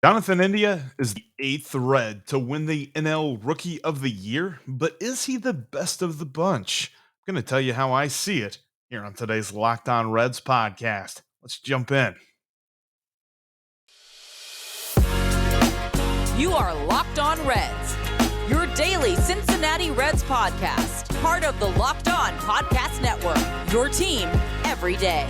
Jonathan India is the eighth Red to win the NL Rookie of the Year, but is he the best of the bunch? I'm going to tell you how I see it here on today's Locked On Reds podcast. Let's jump in. You are Locked On Reds, your daily Cincinnati Reds podcast, part of the Locked On Podcast Network, your team every day.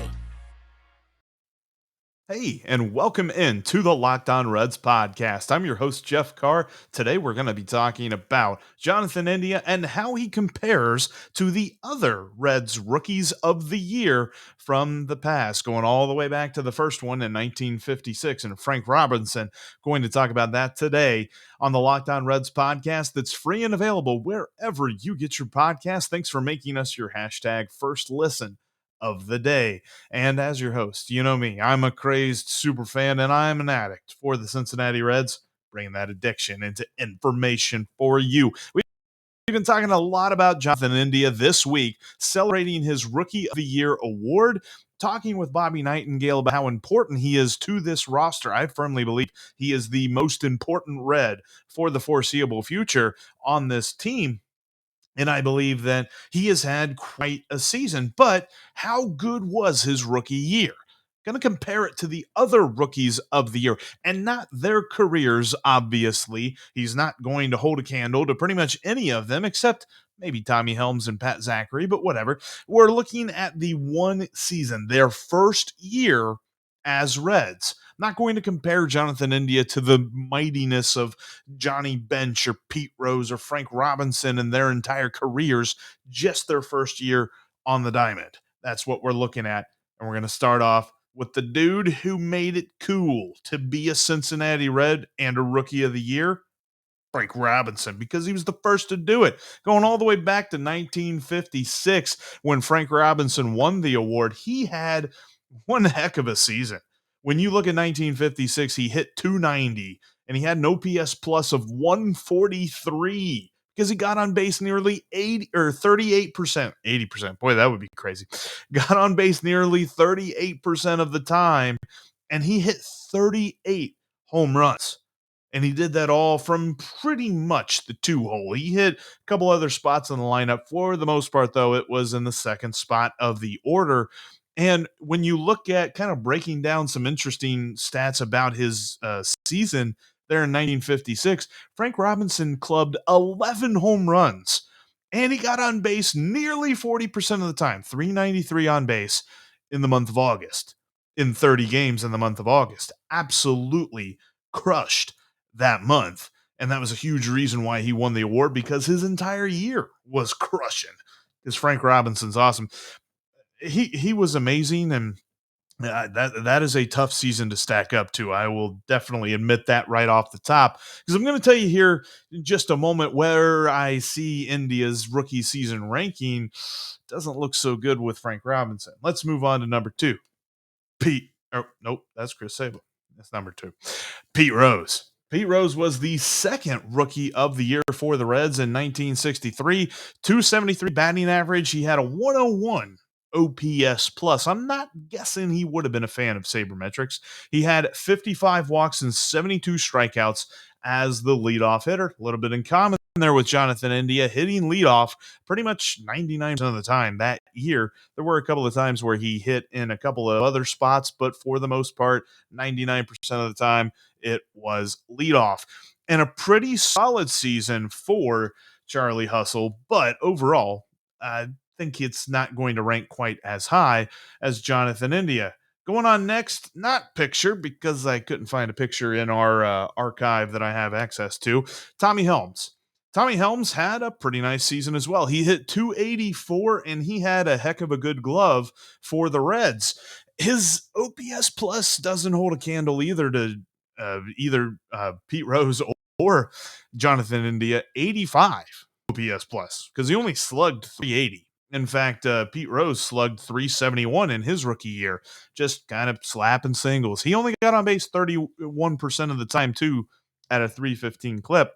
Hey, and welcome in to the Locked On Reds podcast. I'm your host, Jeff Carr. Today, we're going to be talking about Jonathan India and how he compares to the other Reds rookies of the year from the past, going all the way back to the first one in 1956, and Frank Robinson. Going to talk about that today on the Locked On Reds podcast that's free and available wherever you get your podcast. Thanks for making us your hashtag first listen of the day. And as your host, you know me, I'm a crazed super fan and I'm an addict for the Cincinnati Reds, bringing that addiction into information for you. We've been talking a lot about Jonathan India this week, celebrating his Rookie of the Year award, talking with Bobby Nightingale about how important he is to this roster. I firmly believe he is the most important Red for the foreseeable future on this team. And I believe that he has had quite a season. But how good was his rookie year? Going to compare it to the other rookies of the year and not their careers, obviously. He's not going to hold a candle to pretty much any of them except maybe Tommy Helms and Pat Zachary, but whatever. We're looking at the one season, their first year as Reds. I'm not going to compare Jonathan India to the mightiness of Johnny Bench or Pete Rose or Frank Robinson in their entire careers, just their first year on the diamond. That's what we're looking at. And we're going to start off with the dude who made it cool to be a Cincinnati Red and a Rookie of the Year, Frank Robinson, because he was the first to do it. Going all the way back to 1956 when Frank Robinson won the award, he had one heck of a season. When you look at 1956, he hit 290 and he had an OPS plus of 143 because he got on base nearly 80 or 38%, 80%. Boy, that would be crazy. Got on base nearly 38% of the time, and he hit 38 home runs. And he did that all from pretty much the two hole. He hit a couple other spots in the lineup. For the most part, though, it was in the second spot of the order. And when you look at kind of breaking down some interesting stats about his season there in 1956, Frank Robinson clubbed 11 home runs. And he got on base nearly 40% of the time, 393 on base in the month of August, in 30 games in the month of August. Absolutely crushed that month. And that was a huge reason why he won the award, because his entire year was crushing. Because Frank Robinson's awesome. He was amazing, and that is a tough season to stack up to. I will definitely admit that right off the top, because I'm going to tell you here in just a moment where I see India's rookie season ranking doesn't look so good with Frank Robinson. Let's move on to number two. Nope, that's Chris Sabo. That's number two. Pete Rose. Pete Rose was the second Rookie of the Year for the Reds in 1963. 273 batting average. He had a 101 OPS plus. I'm not guessing he would have been a fan of sabermetrics. He had 55 walks and 72 strikeouts as the leadoff hitter. A little bit in common there with Jonathan India, hitting leadoff pretty much 99% of the time that year. There were a couple of times where he hit in a couple of other spots, but for the most part, 99% of the time, it was leadoff. And a pretty solid season for Charlie Hustle, but overall, I think it's not going to rank quite as high as Jonathan India. Going on next, not picture, because I couldn't find a picture in our archive that I have access to, Tommy Helms. Tommy Helms had a pretty nice season as well. He hit 284, and he had a heck of a good glove for the Reds. His OPS plus doesn't hold a candle either to Pete Rose or Jonathan India. 85 OPS plus, because he only slugged 380. In fact, Pete Rose slugged 371 in his rookie year, just kind of slapping singles. He only got on base 31% of the time, too, at a 315 clip.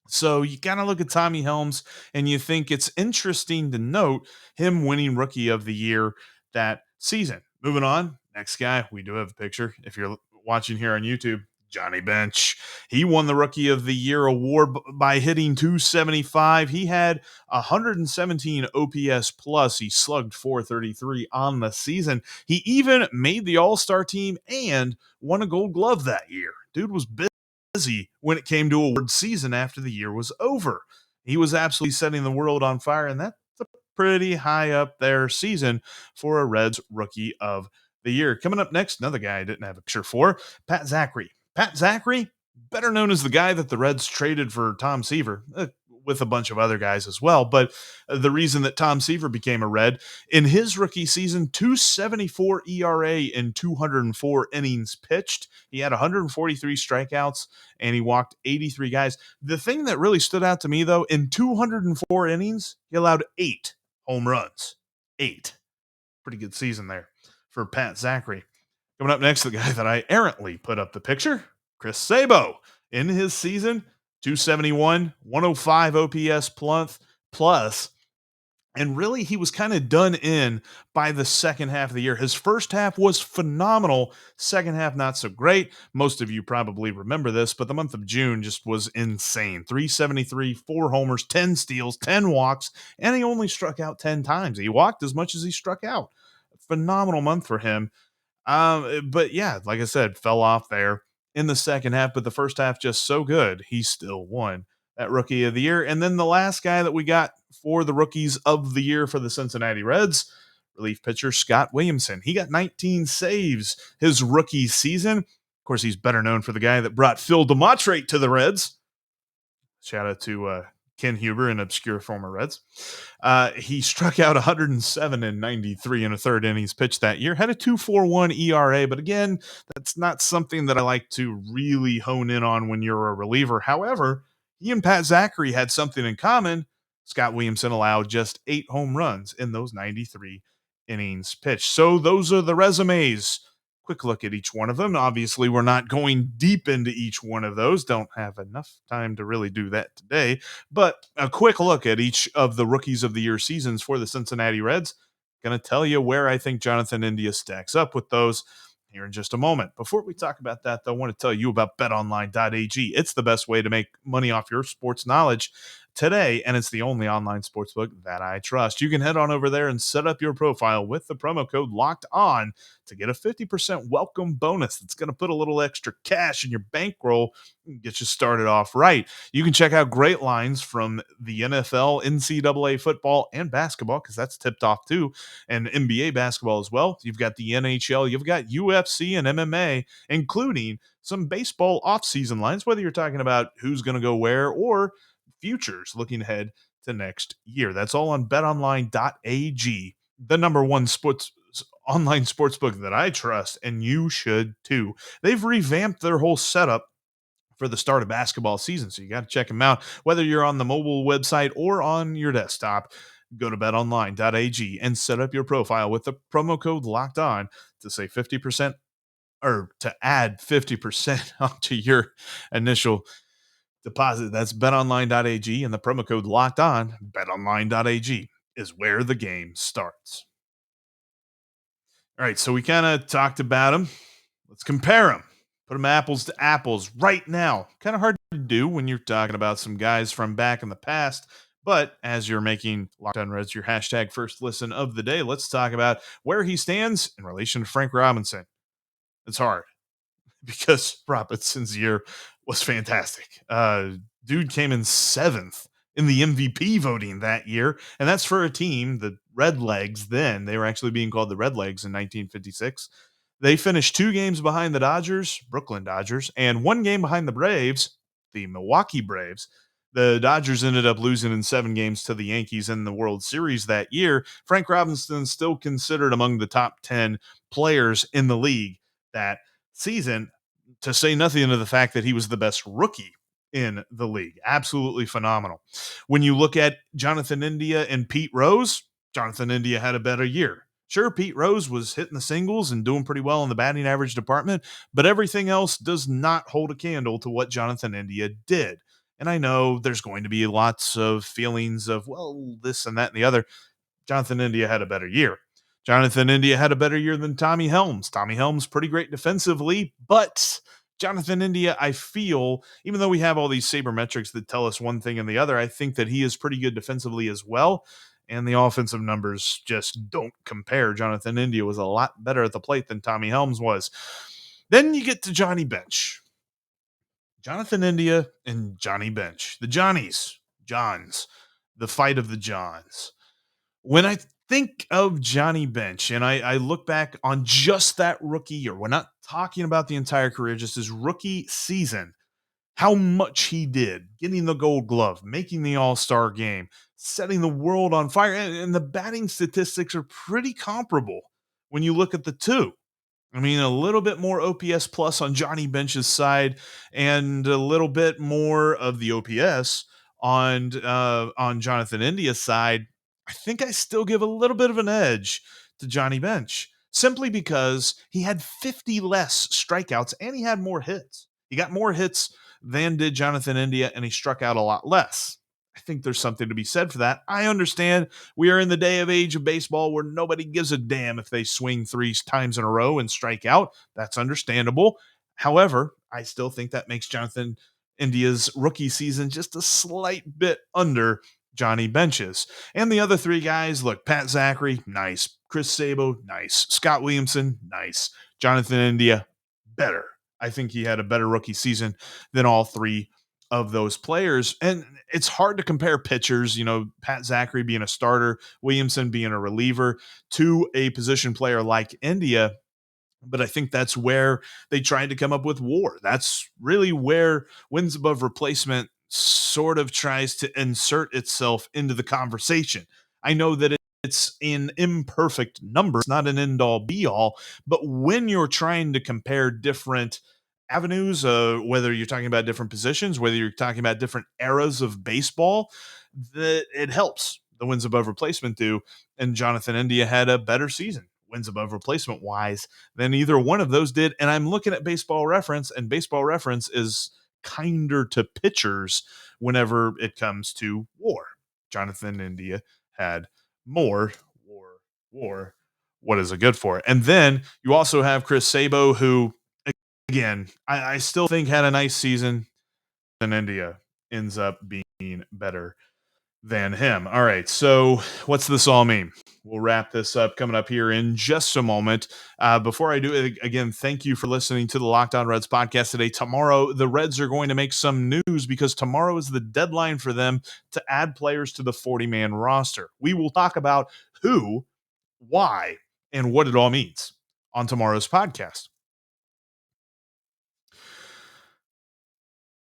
So you kind of look at Tommy Helms and you think it's interesting to note him winning Rookie of the Year that season. Moving on, next guy, we do have a picture. If you're watching here on YouTube, Johnny Bench. He won the Rookie of the Year award by hitting 275. He had 117 OPS plus. He slugged 433 on the season. He even made the All-Star team and won a Gold Glove that year. Dude was busy when it came to award season after the year was over. He was absolutely setting the world on fire, and that's a pretty high up there season for a Reds Rookie of the Year. Coming up next, another guy I didn't have a picture for, Pat Zachry. Pat Zachry, better known as the guy that the Reds traded for Tom Seaver, with a bunch of other guys as well. But the reason that Tom Seaver became a Red in his rookie season, 274 ERA in 204 innings pitched. He had 143 strikeouts and he walked 83 guys. The thing that really stood out to me, though, in 204 innings, he allowed 8 home runs. 8. Pretty good season there for Pat Zachry. Coming up next, the guy that I errantly put up the picture, Chris Sabo. In his season, 271, 105 OPS plus, and really he was kind of done in by the second half of the year. His first half was phenomenal, second half not so great. Most of you probably remember this, but the month of June just was insane. 373, 4 homers, 10 steals, 10 walks, and he only struck out 10 times. He walked as much as he struck out. Phenomenal month for him. But yeah, like I said, fell off there in the second half, but the first half just so good, he still won that Rookie of the Year. And then the last guy that we got for the Rookies of the Year for the Cincinnati Reds, relief pitcher Scott Williamson. He got 19 saves his rookie season. Of course, he's better known for the guy that brought Phil DeMatteis to the Reds. Shout out to Ken Huber, an obscure former Reds. He struck out 107 and 93 in a third innings pitched that year. Had a 2.41 ERA, but again, that's not something that I like to really hone in on when you're a reliever. However, he and Pat Zachry had something in common. Scott Williamson allowed just 8 home runs in those 93 innings pitched. So those are the resumes. Quick look at each one of them. Obviously, we're not going deep into each one of those. Don't have enough time to really do that today. But a quick look at each of the Rookies of the Year seasons for the Cincinnati Reds. Going to tell you where I think Jonathan India stacks up with those here in just a moment. Before we talk about that, though, I want to tell you about betonline.ag. It's the best way to make money off your sports knowledge today, and it's the only online sportsbook that I trust. You can head on over there and set up your profile with the promo code Locked On to get a 50% welcome bonus that's going to put a little extra cash in your bankroll and get you started off right. You can check out great lines from the NFL, NCAA football, and basketball, because that's tipped off too, and NBA basketball as well. You've got the NHL, you've got UFC and MMA, including some baseball off-season lines, whether you're talking about who's going to go where or futures looking ahead to next year. That's all on betonline.ag, the number one online sportsbook that I trust, and you should too. They've revamped their whole setup for the start of basketball season, so you got to check them out, whether you're on the mobile website or on your desktop. Go to betonline.ag and set up your profile with the promo code Locked On to save 50% or to add 50% onto your initial deposit. That's betonline.ag and the promo code Locked On. Betonline.ag is where the game starts. All right, so we kind of talked about them. Let's compare them. Put them apples to apples right now. Kind of hard to do when you're talking about some guys from back in the past. But as you're making Locked On Reds your hashtag first listen of the day, let's talk about where he stands in relation to Frank Robinson. It's hard because Robinson's year was fantastic. Dude came in 7th in the MVP voting that year, and that's for a team, the Redlegs then. They were actually being called the Redlegs in 1956. They finished 2 games behind the Dodgers, Brooklyn Dodgers, and 1 game behind the Braves, the Milwaukee Braves. The Dodgers ended up losing in 7 games to the Yankees in the World Series that year. Frank Robinson still considered among the top 10 players in the league that season, to say nothing of the fact that he was the best rookie in the league. Absolutely phenomenal. When you look at Jonathan India and Pete Rose, Jonathan India had a better year. Sure, Pete Rose was hitting the singles and doing pretty well in the batting average department, but everything else does not hold a candle to what Jonathan India did. And I know there's going to be lots of feelings of, well, this and that and the other. Jonathan India had a better year. Jonathan India had a better year than Tommy Helms. Tommy Helms, pretty great defensively, but Jonathan India, I feel, even though we have all these sabermetrics that tell us one thing and the other, I think that he is pretty good defensively as well. And the offensive numbers just don't compare. Jonathan India was a lot better at the plate than Tommy Helms was. Then you get to Johnny Bench. Jonathan India and Johnny Bench. The Johnnies, Johns, the fight of the Johns. When I think of Johnny Bench and I look back on just that rookie year, we're not talking about the entire career, just his rookie season, how much he did, getting the gold glove, making the all-star game, setting the world on fire. And the batting statistics are pretty comparable when you look at the two. I mean, a little bit more OPS plus on Johnny Bench's side, and a little bit more of the OPS on Jonathan India's side. I think I still give a little bit of an edge to Johnny Bench simply because he had 50 less strikeouts and he had more hits. He got more hits than did Jonathan India, and he struck out a lot less. I think there's something to be said for that. I understand we are in the day of age of baseball where nobody gives a damn if they swing three times in a row and strike out. That's understandable. However, I still think that makes Jonathan India's rookie season just a slight bit under Johnny Bench's. And the other three guys, look, Pat Zachry, nice. Chris Sabo, nice. Scott Williamson, nice. Jonathan India, better. I think he had a better rookie season than all three of those players. And it's hard to compare pitchers, Pat Zachry being a starter, Williamson being a reliever, to a position player like India. But I think that's where they tried to come up with WAR. That's really where wins above replacement sort of tries to insert itself into the conversation. I know that it's an imperfect number, it's not an end all be all, but when you're trying to compare different avenues, whether you're talking about different positions, whether you're talking about different eras of baseball, that it helps. The wins above replacement do, and Jonathan India had a better season wins above replacement wise than either one of those did. And I'm looking at Baseball Reference, and Baseball Reference is kinder to pitchers whenever it comes to WAR. Jonathan India had more WAR. What is it good for? And then you also have Chris Sabo, who, again, I still think had a nice season, and India ends up being better than him. All right. So, what's this all mean? We'll wrap this up coming up here in just a moment. Before I do it, again, thank you for listening to the Locked On Reds podcast today. Tomorrow, the Reds are going to make some news because tomorrow is the deadline for them to add players to the 40-man roster. We will talk about who, why, and what it all means on tomorrow's podcast.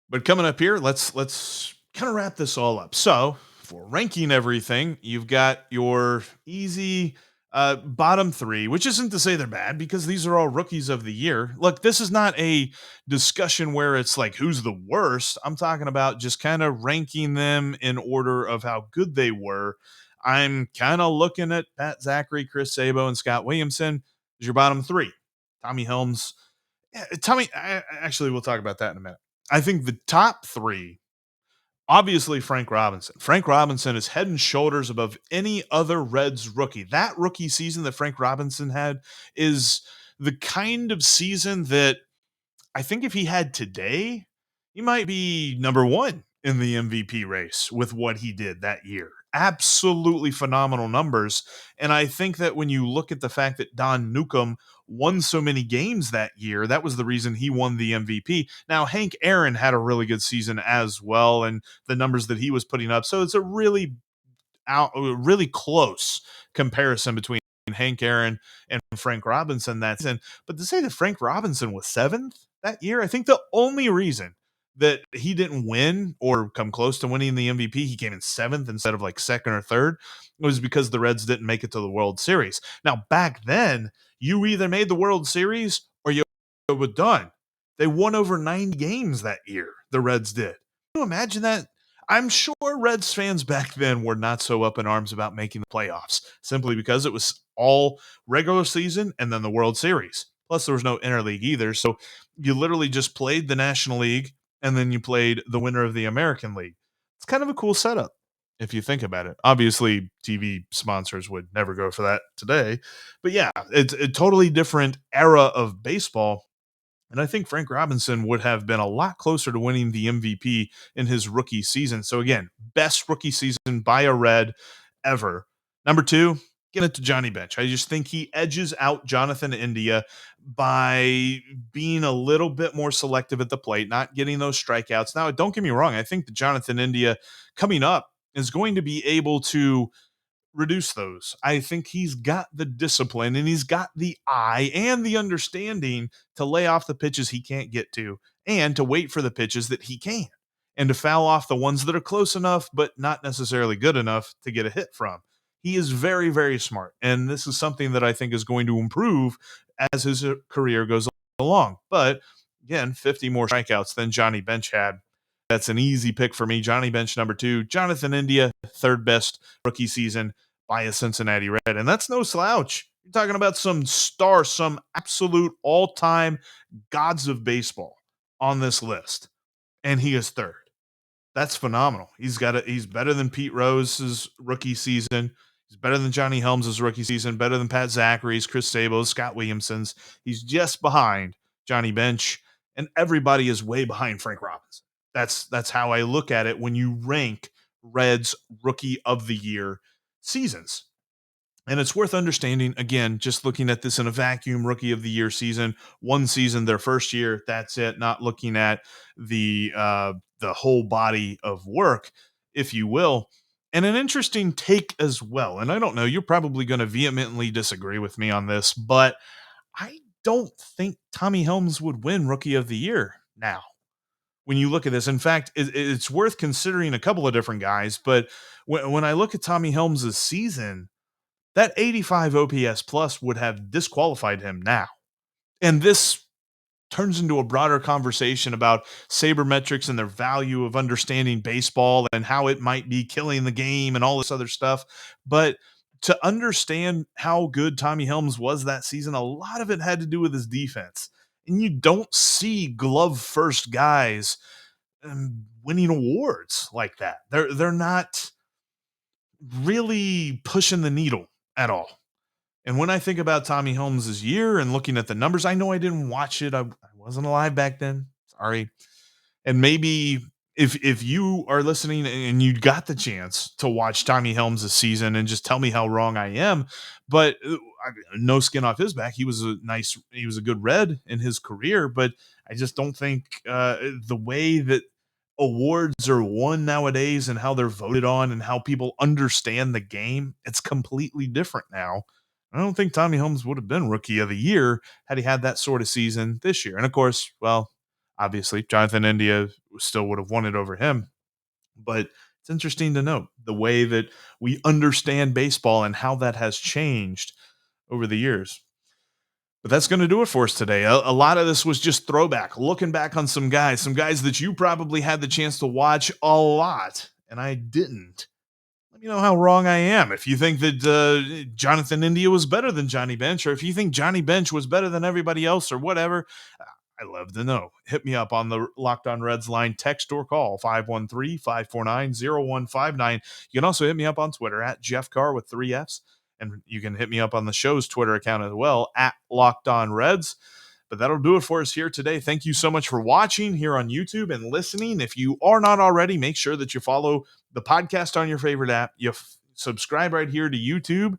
But coming up here, let's kind of wrap this all up. So, for ranking everything, you've got your easy bottom three, which isn't to say they're bad because these are all rookies of the year. Look, this is not a discussion where it's like who's the worst. I'm talking about just kind of ranking them in order of how good they were. I'm kind of looking at Pat Zachry, Chris Sabo, and Scott Williamson as your bottom three. Tommy Helms. Actually, we'll talk about that in a minute. I think the top three, obviously Frank Robinson. Frank Robinson is head and shoulders above any other Reds rookie. That rookie season that Frank Robinson had is the kind of season that I think if he had today, he might be number one in the MVP race with what he did that year. Absolutely phenomenal numbers. And I think that when you look at the fact that Don Newcomb won so many games that year, that was the reason he won the MVP. Now, Hank Aaron had a really good season as well, and the numbers that he was putting up. So it's a really close comparison between Hank Aaron and Frank Robinson that season. But to say that Frank Robinson was seventh that year, I think the only reason that he didn't win or come close to winning the MVP, he came in seventh instead of like second or third, was because the Reds didn't make it to the World Series. Now, back then, you either made the World Series or you were done. They won over 90 games that year, the Reds did. Can you imagine that? I'm sure Reds fans back then were not so up in arms about making the playoffs simply because it was all regular season and then the World Series. Plus, there was no interleague either. So you literally just played the National League and then you played the winner of the American League. It's kind of a cool setup if you think about it. Obviously, TV sponsors would never go for that today. But yeah, it's a totally different era of baseball. And I think Frank Robinson would have been a lot closer to winning the MVP in his rookie season. So, again, best rookie season by a Red ever. Number two, get it to Johnny Bench. I just think he edges out Jonathan India by being a little bit more selective at the plate, not getting those strikeouts. Now, don't get me wrong. I think that Jonathan India coming up is going to be able to reduce those. I think he's got the discipline and he's got the eye and the understanding to lay off the pitches he can't get to and to wait for the pitches that he can and to foul off the ones that are close enough but not necessarily good enough to get a hit from. He is very, very smart. And this is something that I think is going to improve as his career goes along. But again, 50 more strikeouts than Johnny Bench had. That's an easy pick for me. Johnny Bench, number two. Jonathan India, third best rookie season by a Cincinnati Red. And that's no slouch. You're talking about some star, some absolute all time gods of baseball on this list. And he is third. That's phenomenal. He's better than Pete Rose's rookie season. He's better than Johnny Helms' rookie season, better than Pat Zachary's, Chris Sabo's, Scott Williamson's. He's just behind Johnny Bench, and everybody is way behind Frank Robinson. That's how I look at it when you rank Reds rookie of the year seasons. And it's worth understanding, again, just looking at this in a vacuum, rookie of the year season, one season, their first year, that's it, not looking at the whole body of work, if you will. And an interesting take as well. And I don't know, you're probably going to vehemently disagree with me on this, but I don't think Tommy Helms would win rookie of the year now. When you look at this, in fact, it's worth considering a couple of different guys. But when I look at Tommy Helms' season, that 85 OPS plus would have disqualified him now. And this turns into a broader conversation about sabermetrics and their value of understanding baseball and how it might be killing the game and all this other stuff. But to understand how good Tommy Helms was that season, a lot of it had to do with his defense. And you don't see glove first guys winning awards like that. They're not really pushing the needle at all. And when I think about Tommy Helms' year and looking at the numbers, I know I didn't watch it. I wasn't alive back then. Sorry. And maybe if you are listening and you got the chance to watch Tommy Helms' season and just tell me how wrong I am, but no skin off his back. He was a good Red in his career, but I just don't think the way that awards are won nowadays and how they're voted on and how people understand the game, it's completely different now. I don't think Tommy Helms would have been rookie of the year had he had that sort of season this year. And of course, well, obviously, Jonathan India still would have won it over him. But it's interesting to note the way that we understand baseball and how that has changed over the years. But that's going to do it for us today. A lot of this was just throwback, looking back on some guys that you probably had the chance to watch a lot, and I didn't. Let me know how wrong I am. If you think that Jonathan India was better than Johnny Bench, or if you think Johnny Bench was better than everybody else, or whatever, I'd love to know. Hit me up on the Locked On Reds line, text or call 513-549-0159. You can also hit me up on Twitter at Jeff Carr with 3 Fs. And you can hit me up on the show's Twitter account as well, at Locked On Reds. But that'll do it for us here today. Thank you so much for watching here on YouTube and listening. If you are not already, make sure that you follow the podcast on your favorite app. You subscribe right here to YouTube,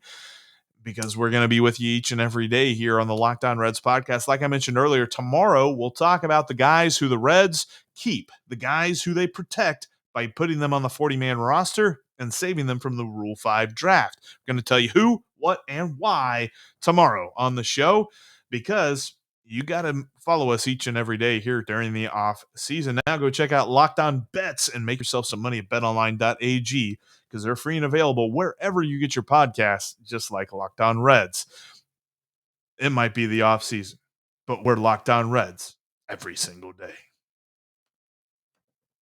because we're going to be with you each and every day here on the Locked On Reds podcast. Like I mentioned earlier, tomorrow we'll talk about the guys who the Reds keep, the guys who they protect by putting them on the 40-man roster and saving them from the Rule 5 draft. We're going to tell you who, what, and why tomorrow on the show, because you got to follow us each and every day here during the off season. Now go check out Locked On Bets and make yourself some money at betonline.ag, because they're free and available wherever you get your podcasts, just like Locked On Reds. It might be the off season, but we're Locked On Reds every single day.